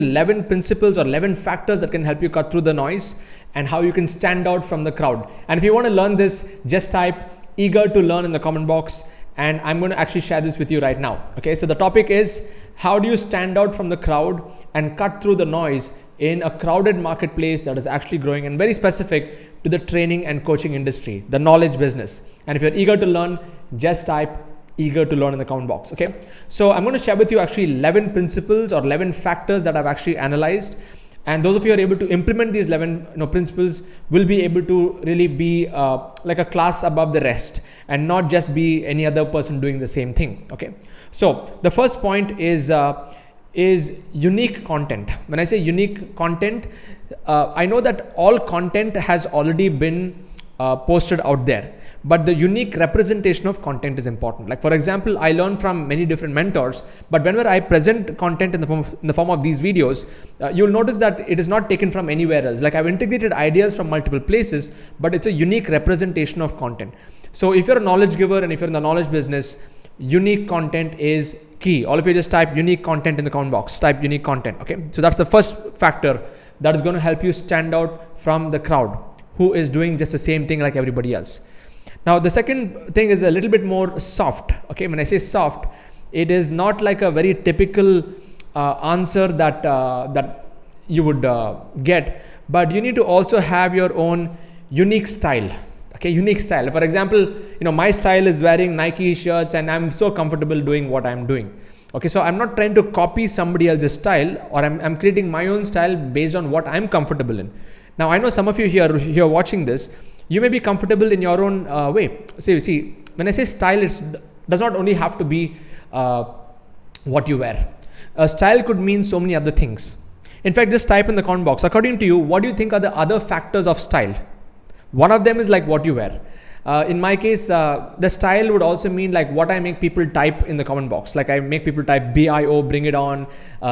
11 principles or 11 factors that can help you cut through the noise and how you can stand out from the crowd. And if you want to learn this, just type eager to learn in the comment box, and I'm going to actually share this with you right now. Okay, so the topic is how do you stand out from the crowd and cut through the noise in a crowded marketplace that is actually growing and very specific to the training and coaching industry, the knowledge business. And if you're eager to learn, just type eager to learn in the comment box. Okay, so I'm going to share with you actually 11 principles or 11 factors that I've actually analyzed, and those of you who are able to implement these 11 principles will be able to really be like a class above the rest and not just be any other person doing the same thing. Okay, so the first point is unique content. When I say unique content, I know that all content has already been posted out there, but the unique representation of content is important. Like for example, I learn from many different mentors, but whenever I present content in the form of these videos, you'll notice that it is not taken from anywhere else. Like I've integrated ideas from multiple places, but it's a unique representation of content. So if you're a knowledge giver and if you're in the knowledge business, unique content is key. All of you just type unique content in the comment box, type unique content. Okay, so that's the first factor that is going to help you stand out from the crowd who is doing just the same thing like everybody else. Now the second thing is a little bit more soft. Okay, when I say soft, it is not like a very typical answer that that you would get, but you need to also have your own unique style. Okay, unique style. For example, my style is wearing Nike shirts and I'm so comfortable doing what I'm doing. Okay, so I'm not trying to copy somebody else's style, or I'm creating my own style based on what I'm comfortable in. Now I know some of you here watching this, you may be comfortable in your own way. So you see, when I say style, it does not only have to be what you wear. A style could mean so many other things. In fact, just type in the comment box, according to you, what do you think are the other factors of style? One of them is like what you wear. In my case, the style would also mean like what I make people type in the comment box. Like I make people type BIO, bring it on,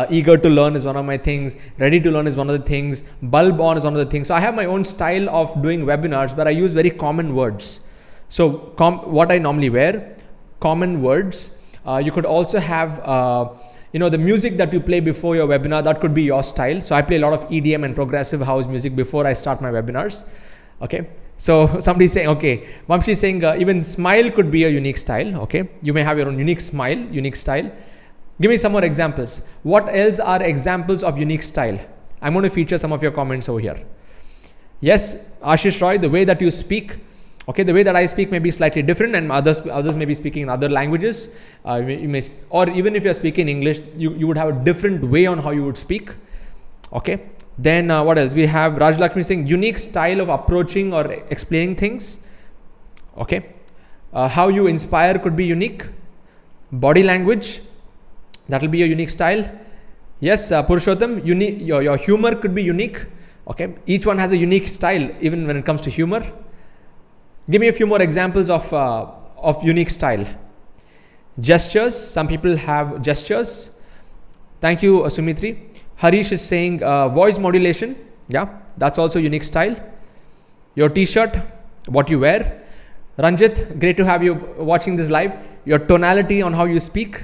eager to learn is one of my things, ready to learn is one of the things, bulb on is one of the things. So I have my own style of doing webinars where I use very common words. So what I normally wear, common words. You could also have the music that you play before your webinar, that could be your style. So I play a lot of EDM and progressive house music before I start my webinars. Okay, so somebody's saying, okay, Vamshi saying even smile could be a unique style. Okay, you may have your own unique smile, unique style. Give me some more examples. What else are examples of unique style? I'm going to feature some of your comments over here. Yes, Ashish Roy, the way that you speak. Okay, the way that I speak may be slightly different, and others may be speaking in other languages. You may, or even if you're speaking English, you would have a different way on how you would speak. Okay. Then what else? We have Raj Lakshmi saying unique style of approaching or explaining things. Okay. How you inspire could be unique. Body language, that will be a unique style. Yes, Purushottam, unique. Your humor could be unique. Okay. Each one has a unique style, even when it comes to humor. Give me a few more examples of unique style. Gestures. Some people have gestures. Thank you, Sumitri. Harish is saying voice modulation. Yeah, that's also unique style. Your t-shirt, what you wear. Ranjit, great to have you watching this live. Your tonality on how you speak.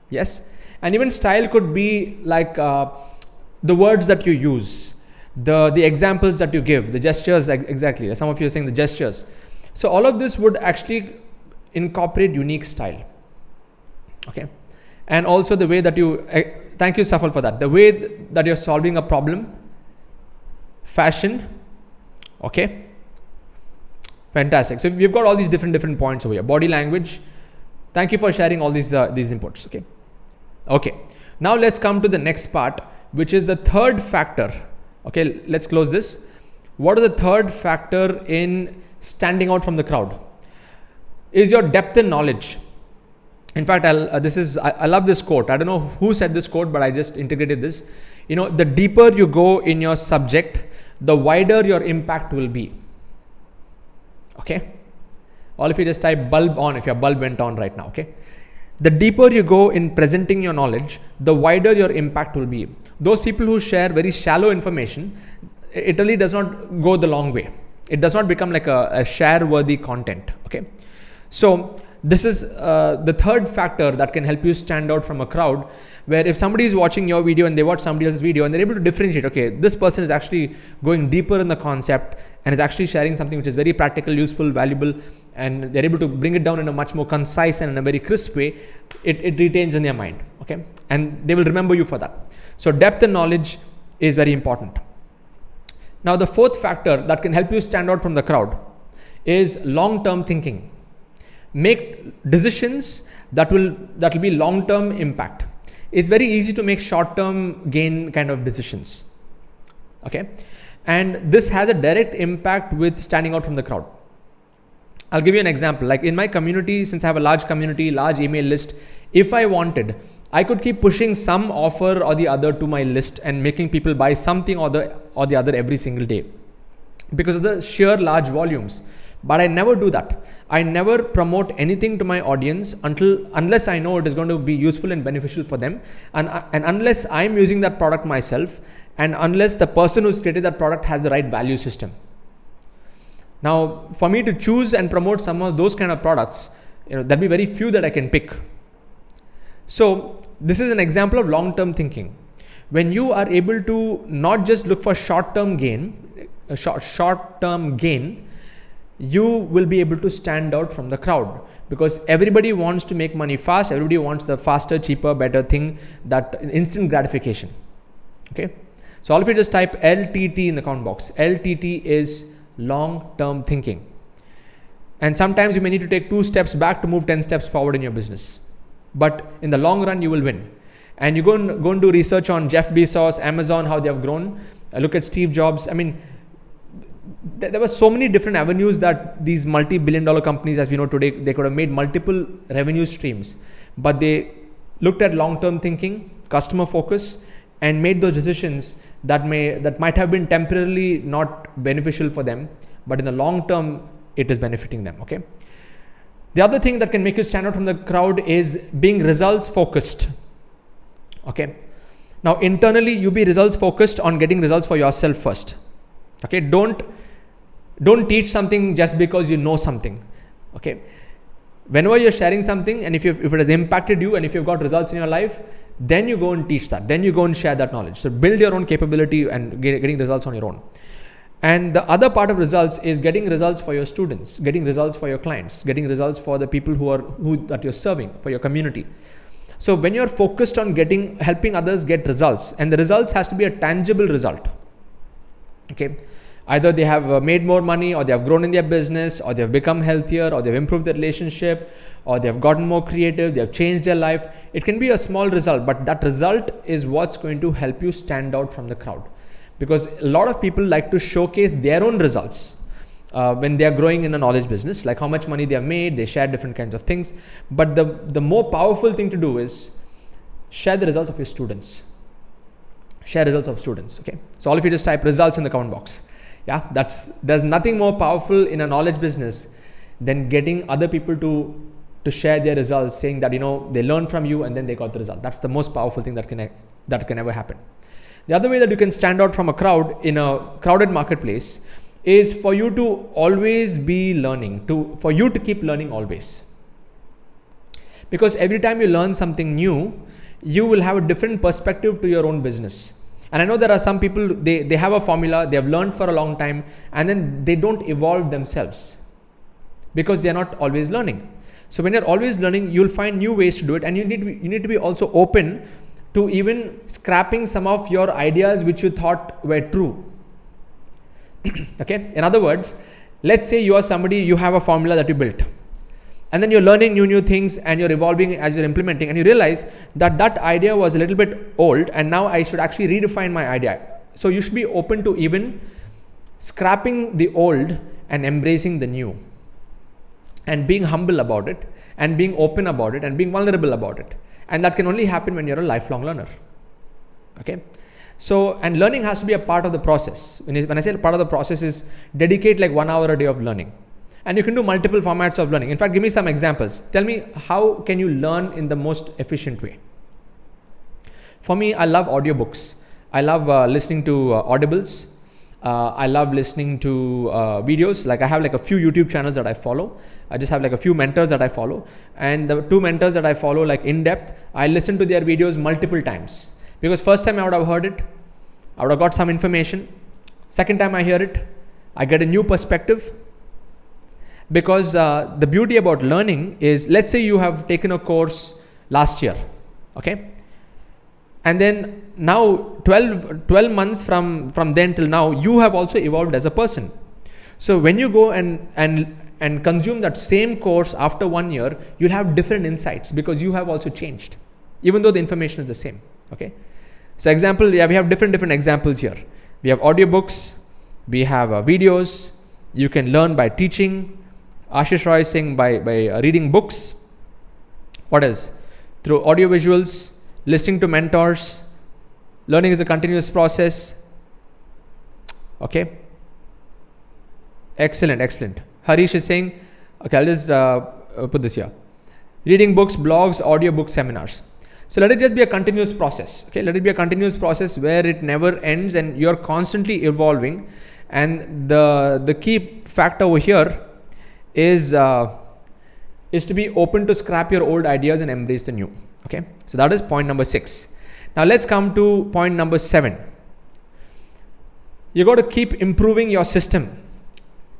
Yes. And even style could be like the words that you use, the examples that you give, the gestures. Exactly. Some of you are saying the gestures. So all of this would actually incorporate unique style. Okay. And also the way that you, thank you Safal for that, the way that you're solving a problem, fashion. Okay, fantastic. So we've got all these different points over here. Body language. Thank you for sharing all these inputs. Okay, now let's come to the next part, which is the third factor. Okay, let's close this. What is the third factor in standing out from the crowd? Is your depth in knowledge. In fact, I love this quote. I don't know who said this quote, but I just integrated this. The deeper you go in your subject, the wider your impact will be. Okay. All of you just type bulb on if your bulb went on right now. Okay. The deeper you go in presenting your knowledge, the wider your impact will be. Those people who share very shallow information, it really does not go the long way. It does not become like a share-worthy content. Okay. So this is the third factor that can help you stand out from a crowd. where if somebody is watching your video and they watch somebody else's video and they're able to differentiate, okay, this person is actually going deeper in the concept and is actually sharing something which is very practical, useful, valuable, and they're able to bring it down in a much more concise and in a very crisp way, it retains in their mind, okay, and they will remember you for that. So depth in knowledge is very important. Now the fourth factor that can help you stand out from the crowd is long-term thinking. Make decisions that will be long-term impact. It's very easy to make short-term gain kind of decisions, okay, and this has a direct impact with standing out from the crowd. I'll give you an example. Like in my community, since I have a large community, large email list, if I wanted, I could keep pushing some offer or the other to my list and making people buy something or the other every single day because of the sheer large volumes. But I never do that. I never promote anything to my audience unless I know it is going to be useful and beneficial for them, and unless I'm using that product myself, and unless the person who's created that product has the right value system. Now, for me to choose and promote some of those kind of products, there'll be very few that I can pick. So this is an example of long-term thinking. When you are able to not just look for short-term gain, you will be able to stand out from the crowd, because everybody wants to make money fast. Everybody wants the faster, cheaper, better thing, that instant gratification. Okay. So all of you just type LTT in the comment box. LTT is long-term thinking. And sometimes you may need to take 2 steps back to move 10 steps forward in your business. But in the long run, you will win. And you go and do research on Jeff Bezos, Amazon, how they have grown. Look at Steve Jobs. I mean, there were so many different avenues that these multi-billion-dollar companies, as we know today, they could have made multiple revenue streams. But they looked at long-term thinking, customer focus, and made those decisions that might have been temporarily not beneficial for them, but in the long term, it is benefiting them. Okay. The other thing that can make you stand out from the crowd is being results focused. Okay. Now internally, you be results focused on getting results for yourself first. Okay. Don't teach something just because you know something. Okay. Whenever you're sharing something, and if it has impacted you and if you've got results in your life, then you go and teach that. Then you go and share that knowledge. So build your own capability and getting results on your own. And the other part of results is getting results for your students, getting results for your clients, getting results for the people that you're serving, for your community. So when you're focused on helping others get results, and the results has to be a tangible result. Okay. Either they have made more money, or they have grown in their business, or they have become healthier, or they've improved their relationship, or they have gotten more creative, they have changed their life. It can be a small result, but that result is what's going to help you stand out from the crowd. Because a lot of people like to showcase their own results when they are growing in a knowledge business, like how much money they have made, they share different kinds of things. But the more powerful thing to do is share the results of your students. Share results of students. Okay. So all of you just type results in the comment box. Yeah, there's nothing more powerful in a knowledge business than getting other people to share their results, saying that they learned from you and then they got the result. That's the most powerful thing that can ever happen. The other way that you can stand out from a crowd in a crowded marketplace is for you to always be learning, for you to keep learning always. Because every time you learn something new, you will have a different perspective to your own business. And I know there are some people, they have a formula, they have learned for a long time, and then they don't evolve themselves because they are not always learning. So when you're always learning, you'll find new ways to do it, and you need to be also open to even scrapping some of your ideas which you thought were true. Okay. In other words, let's say you are somebody, you have a formula that you built, and then you're learning new things and you're evolving as you're implementing, and you realize that idea was a little bit old and now I should actually redefine my idea. So you should be open to even scrapping the old and embracing the new, and being humble about it, and being open about it, and being vulnerable about it. And that can only happen when you're a lifelong learner. Okay. So, and learning has to be a part of the process. When I say part of the process is dedicate like 1 hour a day of learning. And you can do multiple formats of learning. In fact, give me some examples. Tell me, how can you learn in the most efficient way? For me, I love audiobooks. I love listening to audibles. I love listening to videos. Like I have like a few YouTube channels that I follow. I just have like a few mentors that I follow, and the 2 mentors that I follow like in depth, I listen to their videos multiple times, because first time I would have heard it, I would have got some information. Second time I hear it, I get a new perspective. Because the beauty about learning is, let's say you have taken a course last year, okay? And then now 12 months from then till now, you have also evolved as a person. So when you go and consume that same course after 1 year, you'll have different insights because you have also changed, even though the information is the same, okay? So example, we have different examples here. We have audiobooks, we have videos. You can learn by teaching. Ashish Roy is saying by reading books. What else? Through audio visuals, listening to mentors. Learning is a continuous process. Okay. Excellent. Harish is saying, okay, I'll just put this here. Reading books, blogs, audiobooks, seminars. So let it just be a continuous process. Okay, let it be a continuous process where it never ends and you're constantly evolving. And the key factor over here is to be open to scrap your old ideas and embrace the new. Okay, so that is point number 6. Now let's come to point number 7. You got to keep improving your system.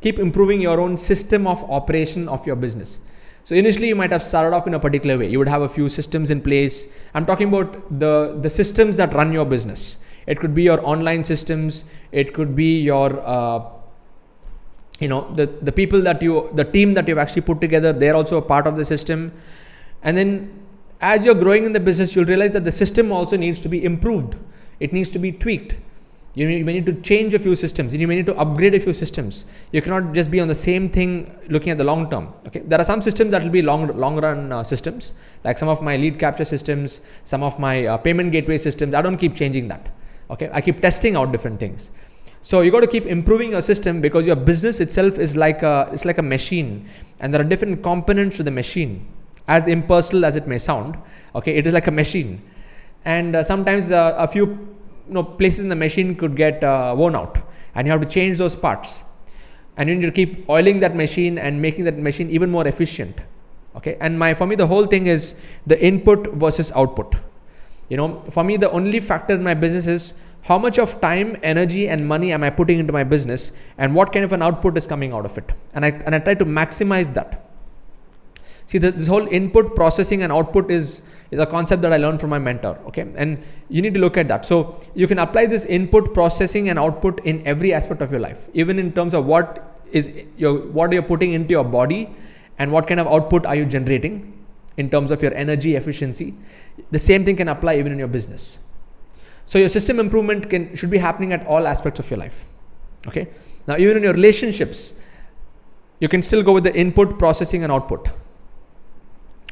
Keep improving your own system of operation of your business. So initially you might have started off in a particular way. You would have a few systems in place. I'm talking about the systems that run your business. It could be your online systems. It could be your the people the team that you've actually put together. They're also a part of the system. And then as you're growing in the business, you'll realize that the system also needs to be improved. It needs to be tweaked. You may need to change a few systems, and you may need to upgrade a few systems. You cannot just be on the same thing looking at the long term. Okay, there are some systems that will be long run systems, like some of my lead capture systems, some of my payment gateway systems. I don't keep changing that. Okay, I keep testing out different things. So you got to keep improving your system, because your business itself is like a machine, and there are different components to the machine. As impersonal as it may sound, okay, it is like a machine, and sometimes a few places in the machine could get worn out, and you have to change those parts, and you need to keep oiling that machine and making that machine even more efficient. Okay, and for me the whole thing is the input versus output. For me the only factor in my business is how much of time, energy and money am I putting into my business, and what kind of an output is coming out of it, and I try to maximize that. See, this whole input, processing and output is a concept that I learned from my mentor. Okay, and you need to look at that. So you can apply this input, processing and output in every aspect of your life, even in terms of what you're putting into your body and what kind of output are you generating in terms of your energy efficiency. The same thing can apply even in your business. So your system improvement should be happening at all aspects of your life. Okay, now even in your relationships, you can still go with the input, processing and output.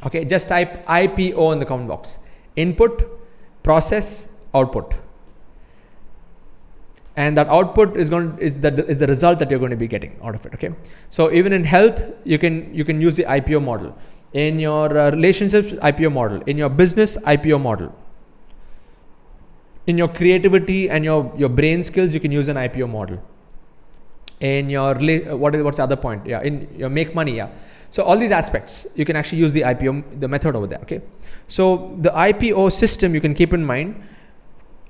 Okay, just type IPO in the comment box. Input, process, output. And that output is the result that you're going to be getting out of it. Okay, so even in health, you can use the IPO model. In your relationships, IPO model. In your business, IPO model. In your creativity and your brain skills, you can use an IPO model. In your what's the other point? Yeah, in your make money. Yeah. So all these aspects, you can actually use the IPO, the method over there. Okay. So the IPO system you can keep in mind,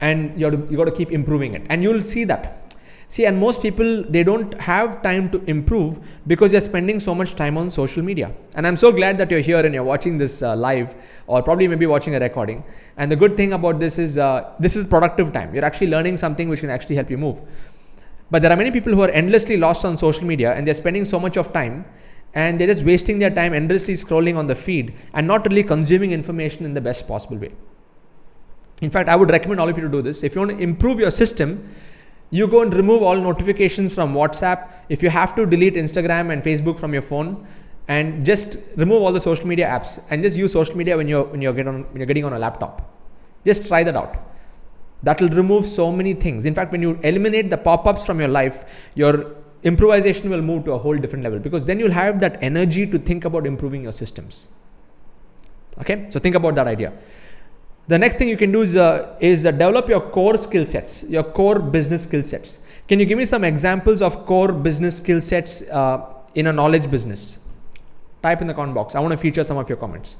and you got to keep improving it, and you'll see that. See, and most people, they don't have time to improve because they're spending so much time on social media. And I'm so glad that you're here and you're watching this live, or probably maybe watching a recording. And the good thing about this is productive time. You're actually learning something which can actually help you move. But there are many people who are endlessly lost on social media, and they're spending so much of time, and they're just wasting their time endlessly scrolling on the feed and not really consuming information in the best possible way. In fact, I would recommend all of you to do this. If you want to improve your system, you go and remove all notifications from WhatsApp. If you have to, delete Instagram and Facebook from your phone, and just remove all the social media apps, and just use social media when you're getting on a laptop. Just try that out. That will remove so many things. In fact, when you eliminate the pop-ups from your life, your improvisation will move to a whole different level, because then you'll have that energy to think about improving your systems. Okay, so think about that idea. The next thing you can do is develop your core skill sets, your core business skill sets. Can you give me some examples of core business skill sets in a knowledge business? Type in the comment box. I want to feature some of your comments.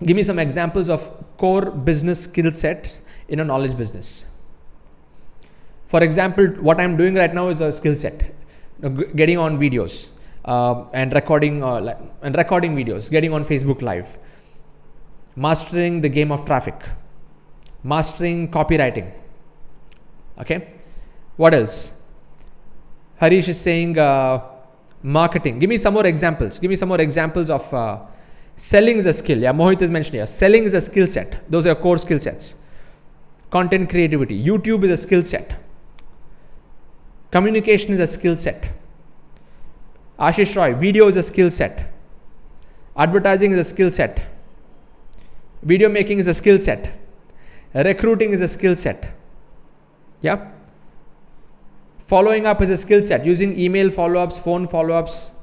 Give me some examples of core business skill sets in a knowledge business. For example, what I'm doing right now is a skill set, getting on videos and recording videos, getting on Facebook Live, mastering the game of traffic, mastering copywriting. Okay, what else? Harish is saying marketing. Give me some more examples. Give me some more examples of selling is a skill. Yeah, Mohit is mentioning here. Selling is a skill set. Those are core skill sets. Content creativity. YouTube is a skill set. Communication is a skill set. Ashish Roy, video is a skill set. Advertising is a skill set. Video making is a skill set. Recruiting is a skill set. Yeah. Following up is a skill set. Using email follow-ups, phone follow-ups.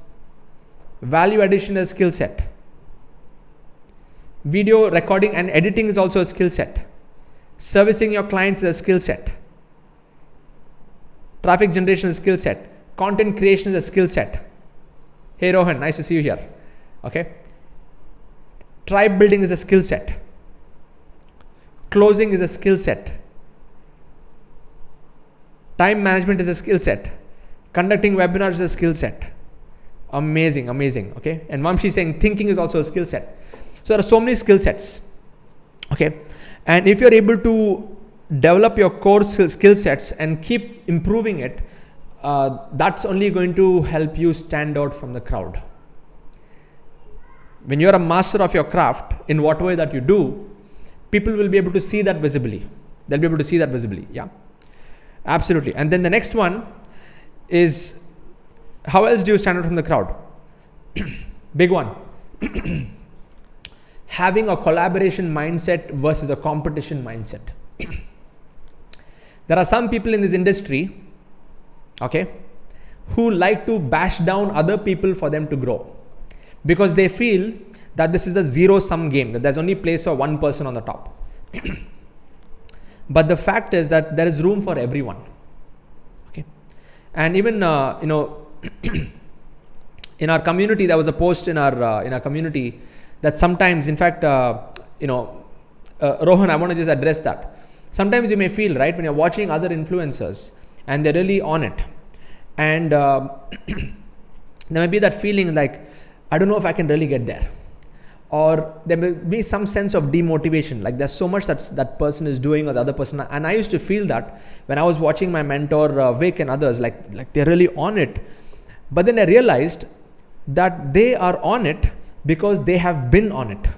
Value addition is a skill set. Video recording and editing is also a skill set. Servicing your clients is a skill set. Traffic generation is a skill set. Content creation is a skill set. Hey Rohan, nice to see you here. Okay. Tribe building is a skill set. Closing is a skill set. Time management is a skill set. Conducting webinars is a skill set. Amazing, amazing. Okay. And Vamshi is saying thinking is also a skill set. So there are so many skill sets. Okay. And if you're able to develop your core skill sets and keep improving it, that's only going to help you stand out from the crowd. When you're a master of your craft in what way that you do, people will be able to see that visibly. They'll be able to see that visibly. Yeah, absolutely. And then the next one is, how else do you stand out from the crowd? Big one. Having a collaboration mindset versus a competition mindset. There are some people in this industry, okay, who like to bash down other people for them to grow, because they feel that this is a zero-sum game, that there's only place for one person on the top. But the fact is that there is room for everyone. Okay, and even in our community, there was a post in our community that sometimes, in fact, Rohan, I want to just address that. Sometimes you may feel, right, when you're watching other influencers and they're really on it, and there may be that feeling like, I don't know if I can really get there, or there may be some sense of demotivation, like there's so much that person is doing or the other person. And I used to feel that when I was watching my mentor Vic and others, like they're really on it. But then I realized that they are on it because they have been on it,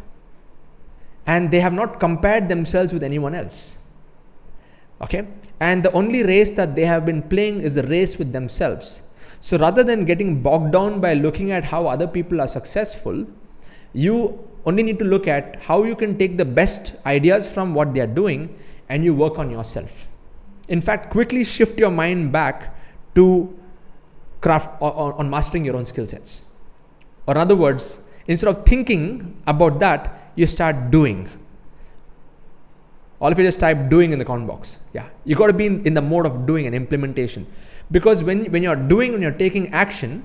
and they have not compared themselves with anyone else. Okay, and the only race that they have been playing is a race with themselves. So rather than getting bogged down by looking at how other people are successful, you only need to look at how you can take the best ideas from what they are doing and you work on yourself. In fact, quickly shift your mind back to craft on mastering your own skill sets. Or in other words, instead of thinking about that, you start doing. All of you just type doing in the comment box. Yeah, you got to be in the mode of doing and implementation. Because when you're doing, when you're taking action,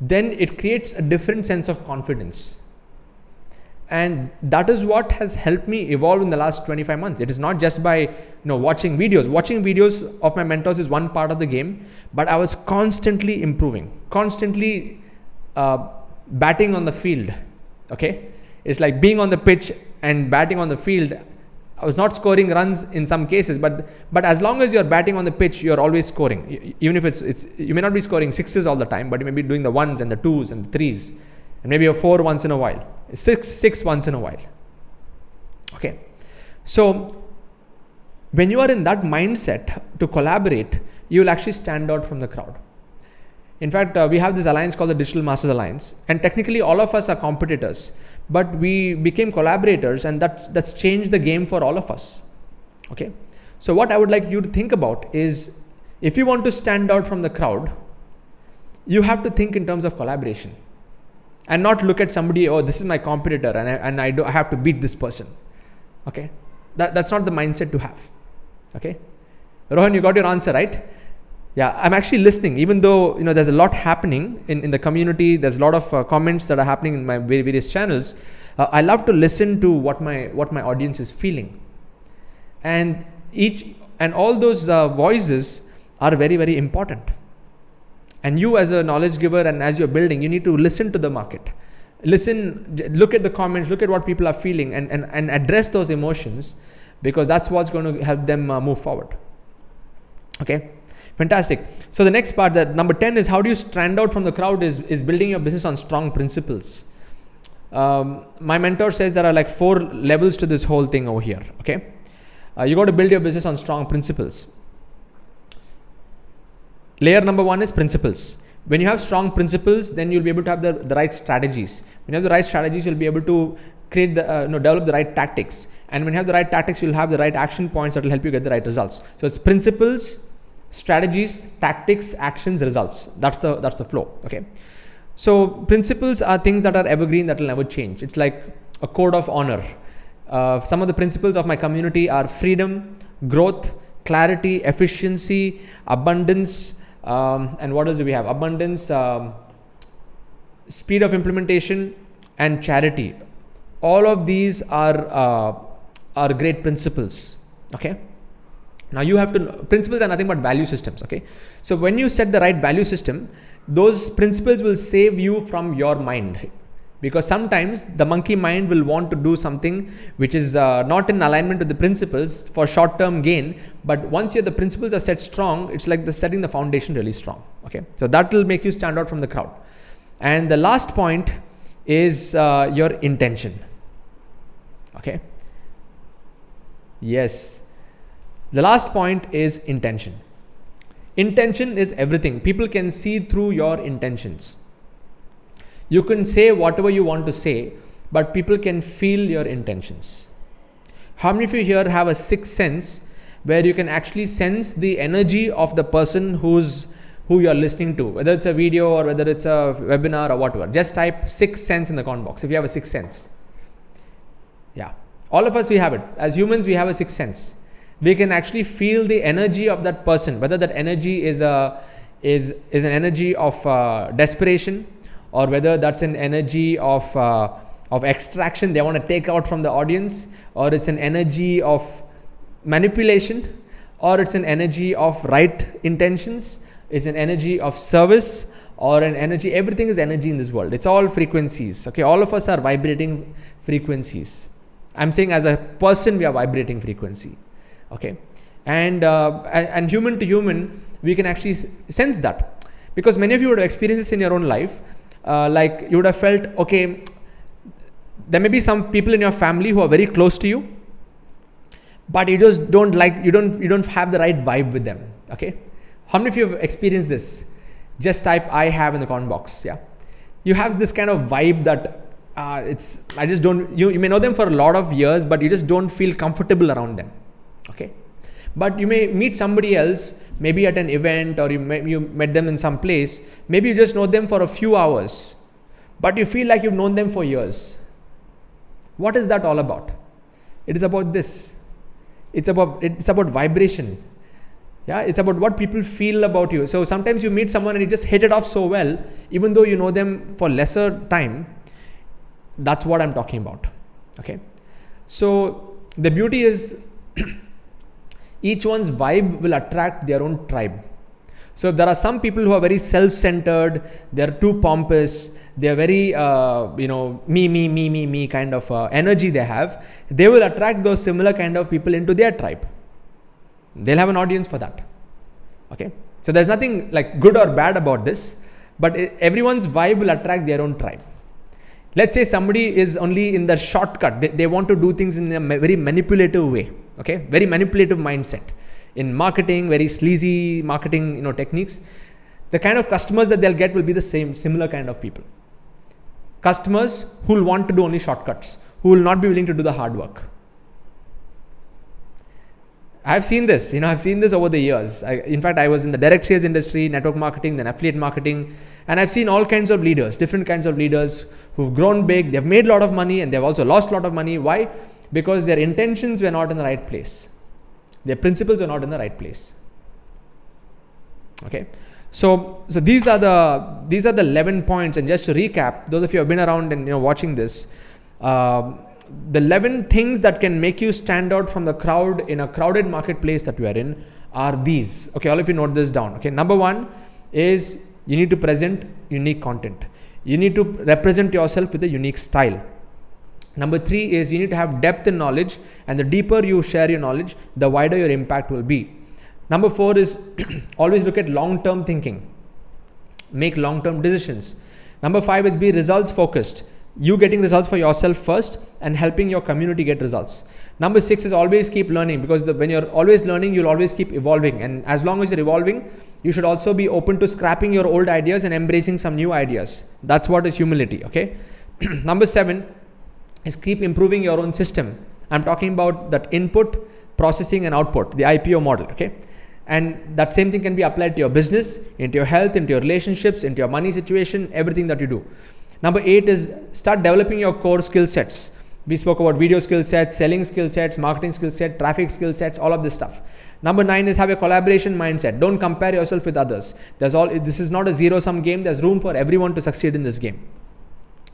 then it creates a different sense of confidence. And that is what has helped me evolve in the last 25 months. It is not just by watching videos. Watching videos of my mentors is one part of the game, but I was constantly improving, constantly batting on the field. Okay, it's like being on the pitch and batting on the field. I was not scoring runs in some cases, but as long as you're batting on the pitch, you're always scoring. Even if it's you may not be scoring sixes all the time, but you may be doing the ones and the twos and the threes, and maybe a four once in a while, six once in a while. Okay, so when you are in that mindset to collaborate, you will actually stand out from the crowd. In fact, we have this alliance called the Digital Masters Alliance, and technically all of us are competitors, but we became collaborators, and that's changed the game for all of us. Okay, so what I would like you to think about is, if you want to stand out from the crowd, you have to think in terms of collaboration. and not look at somebody, oh, this is my competitor and I have to beat this person. Okay, that's not the mindset to have. Okay, Rohan, you got your answer, right? Yeah, I'm actually listening, even though there's a lot happening in the community. There's a lot of comments that are happening in my various channels. I love to listen to what my audience is feeling, and all those voices are very, very important. And you, as a knowledge giver and as you're building, you need to listen to the market. Look at the comments, look at what people are feeling, and address those emotions, because that's what's going to help them move forward. Okay, fantastic. So the next part, that number 10, is how do you stand out from the crowd, is building your business on strong principles. My mentor says there are like 4 levels to this whole thing over here. Okay, you got to build your business on strong principles. Layer number 1 is principles. When you have strong principles, then you'll be able to have the right strategies. When you have the right strategies, you'll be able to create develop the right tactics. And when you have the right tactics, you'll have the right action points that will help you get the right results. So it's principles, strategies, tactics, actions, results. That's the flow. Okay. So principles are things that are evergreen, that will never change. It's like a code of honor. Some of the principles of my community are freedom, growth, clarity, efficiency, abundance, and what else do we have? Abundance, speed of implementation, and charity. All of these are great principles. Okay. Now you have to, principles are nothing but value systems. Okay. So when you set the right value system, those principles will save you from your mind, because sometimes the monkey mind will want to do something which is not in alignment with the principles for short-term gain. But once the principles are set strong, it's like setting the foundation really strong. Okay, so that will make you stand out from the crowd. And the last point is your intention. Okay, yes, the last point is intention. Intention is everything. People can see through your intentions. You can say whatever you want to say, but people can feel your intentions. How many of you here have a sixth sense where you can actually sense the energy of the person who you're listening to, whether it's a video or whether it's a webinar or whatever? Just type sixth sense in the comment box if you have a sixth sense. Yeah, all of us, we have it. As humans, we have a sixth sense. We can actually feel the energy of that person, whether that energy is an energy of desperation, or whether that's an energy of extraction they want to take out from the audience, or it's an energy of manipulation, or it's an energy of right intentions, it's an energy of service, or an energy. Everything is energy in this world. It's all frequencies. Okay, all of us are vibrating frequencies. I'm saying as a person, we are vibrating frequency. Okay, and human to human, we can actually sense that, because many of you would have experienced this in your own life. Like you would have felt, okay, there may be some people in your family who are very close to you, but you just don't you don't have the right vibe with them. Okay, how many of you have experienced this? Just type I have in the comment box. Yeah, you have this kind of vibe that I just don't, you may know them for a lot of years, but you just don't feel comfortable around them. Okay, but you may meet somebody else, maybe at an event, or you met them in some place. Maybe you just know them for a few hours, but you feel like you've known them for years. What is that all about? It is about this. It's about vibration. Yeah, it's about what people feel about you. So sometimes you meet someone and you just hit it off so well, even though you know them for lesser time. That's what I'm talking about. Okay, so the beauty is each one's vibe will attract their own tribe. So if there are some people who are very self-centered, they're too pompous, they're very, me kind of energy they have, they will attract those similar kind of people into their tribe. They'll have an audience for that. Okay, so there's nothing like good or bad about this, but everyone's vibe will attract their own tribe. Let's say somebody is only in the shortcut. They want to do things in a very manipulative way. Okay, very manipulative mindset in marketing, very sleazy marketing, techniques. The kind of customers that they'll get will be the similar kind of people. Customers who will want to do only shortcuts, who will not be willing to do the hard work. I've seen this, I've seen this over the years. In fact, I was in the direct sales industry, network marketing, then affiliate marketing, and I've seen all kinds of leaders, different kinds of leaders who've grown big, they've made a lot of money, and they've also lost a lot of money. Why? Because their intentions were not in the right place. Their principles were not in the right place. Okay. So these are the 11 points, and just to recap, those of you who have been around and watching this, the 11 things that can make you stand out from the crowd in a crowded marketplace that we are in are these. Okay, all of you note this down. Okay, number 1 is you need to present unique content. You need to represent yourself with a unique style. Number 3 is you need to have depth in knowledge, and the deeper you share your knowledge, the wider your impact will be. Number 4 is always look at long-term thinking. Make long-term decisions. Number 5 is be results focused. You getting results for yourself first and helping your community get results. Number 6 is always keep learning, because when you're always learning, you'll always keep evolving. And as long as you're evolving, you should also be open to scrapping your old ideas and embracing some new ideas. That's what is humility. Okay. Number 7 is keep improving your own system. I'm talking about that input, processing and output, the IPO model. Okay. And that same thing can be applied to your business, into your health, into your relationships, into your money situation, everything that you do. Number 8 is start developing your core skill sets. We spoke about video skill sets, selling skill sets, marketing skill set, traffic skill sets, all of this stuff. Number 9 is have a collaboration mindset. Don't compare yourself with others. This is not a zero-sum game. There's room for everyone to succeed in this game.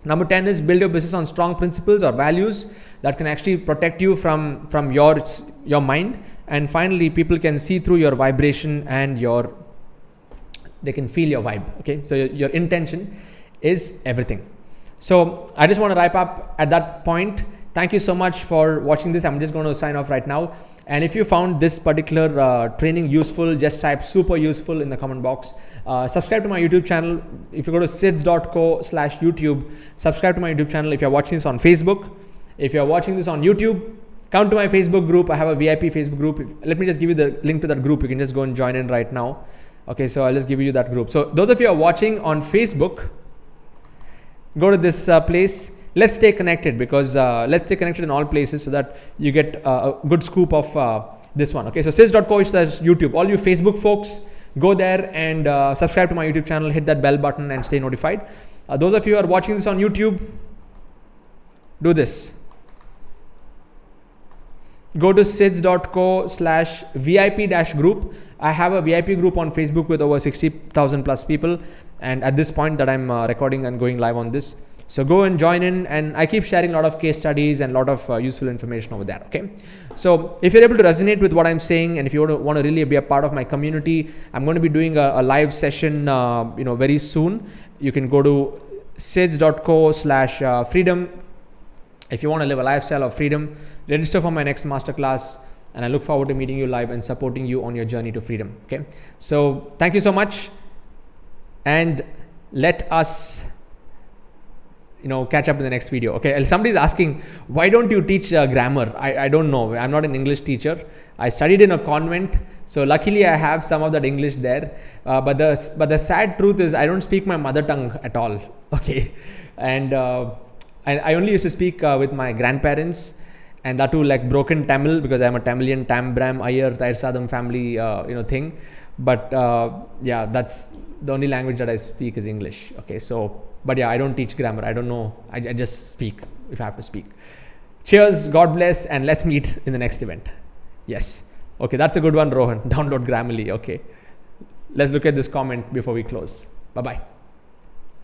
Number 10 is build your business on strong principles or values that can actually protect you from your mind. And finally, people can see through your vibration and they can feel your vibe. Okay, so your intention is everything. So I just want to wrap up at that point. Thank you so much for watching this. I'm just going to sign off right now. And if you found this particular training useful, just type super useful in the comment box. Subscribe to my YouTube channel. If you go to sids.co/YouTube, subscribe to my YouTube channel. If you're watching this on Facebook, if you're watching this on YouTube, come to my Facebook group. I have a VIP Facebook group. Let me just give you the link to that group. You can just go and join in right now. Okay, so I'll just give you that group. So those of you who are watching on Facebook, go to this place. Let's stay connected, because let's stay connected in all places so that you get a good scoop of this one. Okay, so sids.co/YouTube. All you Facebook folks, go there and subscribe to my YouTube channel, hit that bell button and stay notified. Those of you who are watching this on YouTube, do this. Go to sids.co/VIP-group. I have a VIP group on Facebook with over 60,000 plus people. And at this point that I'm recording and going live on this. So go and join in, and I keep sharing a lot of case studies and a lot of useful information over there. Okay. So if you're able to resonate with what I'm saying, and if you want to really be a part of my community, I'm going to be doing a live session, very soon. You can go to sids.co/freedom. If you want to live a lifestyle of freedom, register for my next masterclass, and I look forward to meeting you live and supporting you on your journey to freedom. Okay. So thank you so much, and let us catch up in the next video. Okay. And somebody is asking, why don't you teach grammar? I don't know. I'm not an English teacher. I studied in a convent, so luckily I have some of that English there. But the sad truth is I don't speak my mother tongue at all. Okay. And I only used to speak with my grandparents, and that too like broken Tamil, because I'm a Tamilian, Tambram, Iyer, Tairsadam family, thing. But yeah, that's the only language that I speak is English. Okay, so, but yeah, I don't teach grammar. I don't know. I just speak if I have to speak. Cheers, God bless, and let's meet in the next event. Yes. Okay, that's a good one, Rohan. Download Grammarly. Okay. Let's look at this comment before we close. Bye-bye.